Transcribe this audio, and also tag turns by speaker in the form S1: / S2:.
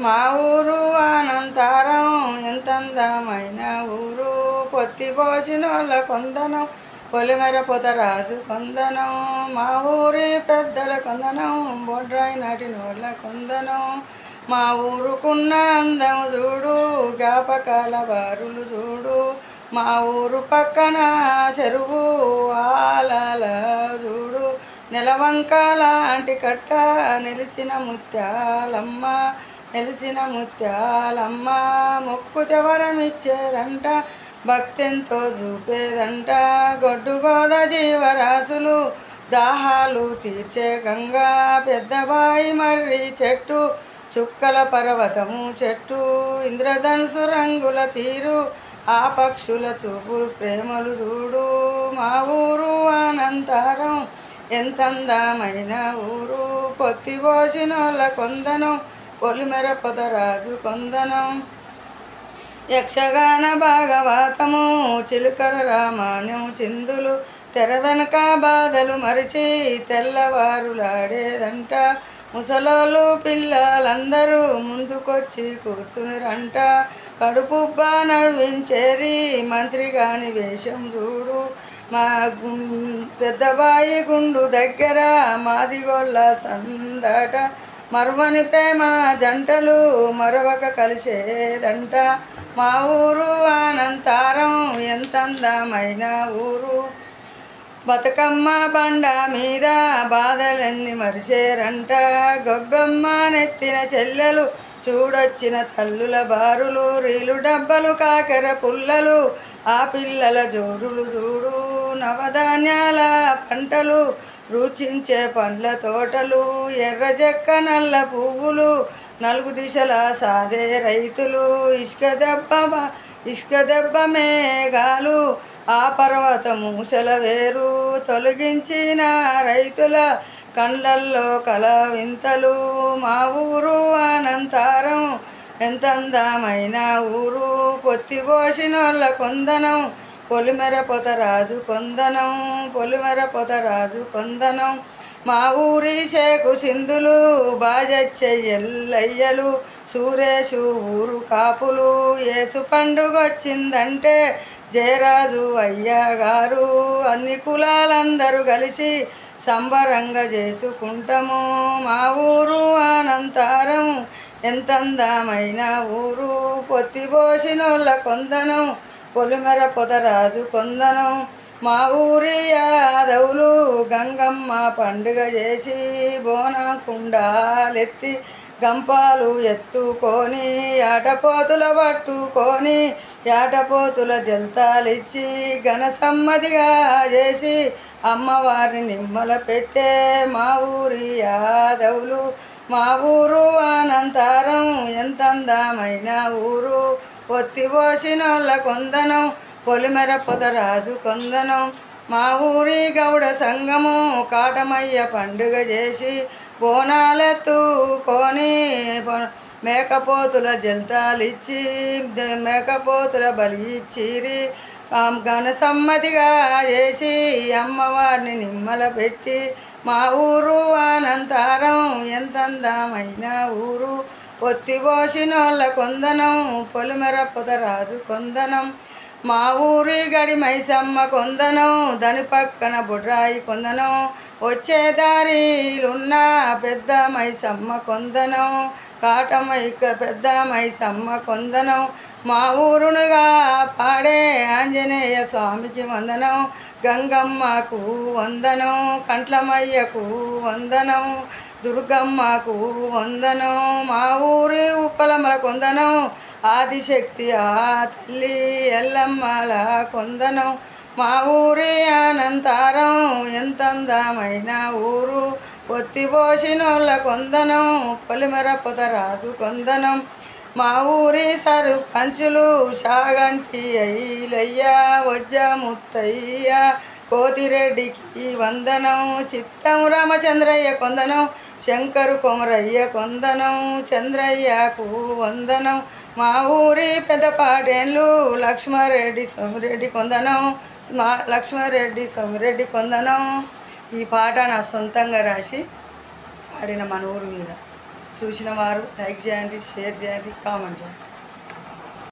S1: మా ఊరు అనంతారం ఎంత అందమైన ఊరు, పొత్తి పోసినోళ్ళ కొందనం, పొలిమెర పొదరాజు కొందనం. మా ఊరి పెద్దల కొందనం, బొడ్రాయి నాటినోళ్ళ కొందనం. మా ఊరుకున్న అందము చూడు, జ్ఞాపకాల బారులు చూడు. మా ఊరు పక్కన చెరువు ఆలల చూడు, నెలవంక లాంటి కట్ట నిలిసిన ముత్యాలమ్మ, నెలిసిన ముత్యాలమ్మ. మొక్కుతే వరమిచ్చేదంట, భక్తింతో చూపేదంట. గొడ్డు గోద జీవరాశులు దాహాలు తీర్చే గంగా, పెద్దబాయి మర్రి చెట్టు, చుక్కల పర్వతము చెట్టు, ఇంద్రధనుసు రంగుల తీరు, ఆ పక్షుల చూపులు ప్రేమలు చూడు. మా ఊరు అనంతారం ఎంత అందమైన ఊరు, పొత్తి పోసినోళ్ళ కొందనం, పొలిమెర పొదరాజు కొందనం. యక్షగాన భాగవతము, చిలుకల రామాయణం చిందులు, తెర వెనక బాధలు మరిచి తెల్లవారులాడేదంట. ముసలోళ్ళు పిల్లలందరూ ముందుకొచ్చి కూర్చునిరంట. కడుపుబ్బా నవ్వించేది మంత్రి గాని వేషం చూడు. మా పెద్దబాయి గుండు దగ్గర మాదిగోళ్ళ సందట, మరువని ప్రేమ జంటలు మరొక కలిసేదంట. మా ఊరు అనంతారం ఎంత అందమైన ఊరు, బతుకమ్మ బండ మీద బాధలన్నీ మరిచేరంట. గొబ్బెమ్మ నెత్తిన చెల్లెలు చూడొచ్చిన తల్లుల బారులు, రీలు డబ్బలు కాకెర పుల్లలు, ఆ పిల్లల జోరులు చూడు. నవధాన్యాల పంటలు రుచించే పండ్ల తోటలు, ఎర్ర చెక్క నల్ల పువ్వులు, నలుగు దిశల సాదే రైతులు. ఇసుక దెబ్బ మేఘాలు, ఆ పర్వతము సెలవేరు, తొలగించిన రైతుల కళ్ళల్లో కల వింతలు. మా ఊరు అనంతారం ఎంత అందమైన ఊరు, పొత్తి పోసినోళ్ళ కొందనం, పొలిమెర పొదరాజు కొందనం, పొలిమెర పొదరాజు కొందనం. మా ఊరి షేకు సింధులు, బాజచ్చే ఎల్లయ్యలు, సూరేషు ఊరు కాపులు. ఏసు పండుగొచ్చిందంటే జయరాజు అయ్యగారు, అన్ని కులాలందరూ కలిసి సంబరంగా చేసుకుంటాము. మా ఊరు అనంతారం ఎంత అందమైన ఊరు, పొత్తి పోసినోళ్ళ కొందనం, పొలిమెర పొదరాజు కొందనం. మా ఊరి యాదవులు గంగమ్మ పండుగ చేసి బోనకుండాలెత్తి గంపాలు ఎత్తుకొని, ఆటపోతుల పట్టుకొని, యాటపోతుల జల్తాలిచ్చి ఘన సమ్మతిగా చేసి అమ్మవారిని నిమ్మల పెట్టే మా ఊరి యాదవులు. మా ఊరు అనంతారం ఎంత అందమైన ఊరు, పొత్తి పోసినోళ్ళ కొందనం, పొలిమెర పొదరాజు కొందనం. మా ఊరి గౌడ సంఘము కాటమయ్య పండుగ చేసి బోనాలెత్తుకొని, మేకపోతుల జల్తాలిచ్చి మేకపోతుల బలి ఇచ్చిరి ఘన సమ్మతిగా చేసి అమ్మవారిని నిమ్మల పెట్టి. మా ఊరు అనంతారం ఎంత అందమైన ఊరు, పొత్తి పోసినోళ్ళ కొందనం, పొలిమెర పొదరాజు కొందనం. మా ఊరి గడి మైసమ్మ కొందనం, దాని పక్కన బొడ్రాయి కొందనం, వచ్చే దారిలున్న పెద్ద మైసమ్మ కొందనం, కాటమైక పెద్ద మైసమ్మ కొందనం. మా ఊరునుగా పాడే ఆంజనేయ స్వామికి వందనం, గంగమ్మకు వందనం, కంట్లమయ్యకు వందనం, దుర్గమ్మకు వందనం. మా ఊరి ఉప్పలమ్మల కొందనం, ఆదిశక్తి ఆ తల్లి ఎల్లమ్మల కొందనం. మా ఊరి అనంతారం ఎంత అందమైన ఊరు, పొత్తి పోసినోళ్ళ కొందనం, పొలిమెర పొదరాజు కొందనం. మా ఊరి సర్పంచులు షాగంటి అయ్యలయ్య, వజ్జ ముత్తయ్య, కోతిరెడ్డికి వందనం, చిత్తం రామచంద్రయ్య కొందనం, శంకరు కొమరయ్య కొందనం, చంద్రయ్యకు వందనం. మా ఊరి పెద్దపాటేళ్ళు లక్ష్మారెడ్డి సోమిరెడ్డి కొందనం, లక్ష్మారెడ్డి సోమిరెడ్డి కొందనం. ఈ పాట నా సొంతంగా రాసి పాడిన మన ఊరు మీద. చూసిన వారు లైక్ చేయండి, షేర్ చేయండి, కామెంట్ చేయండి.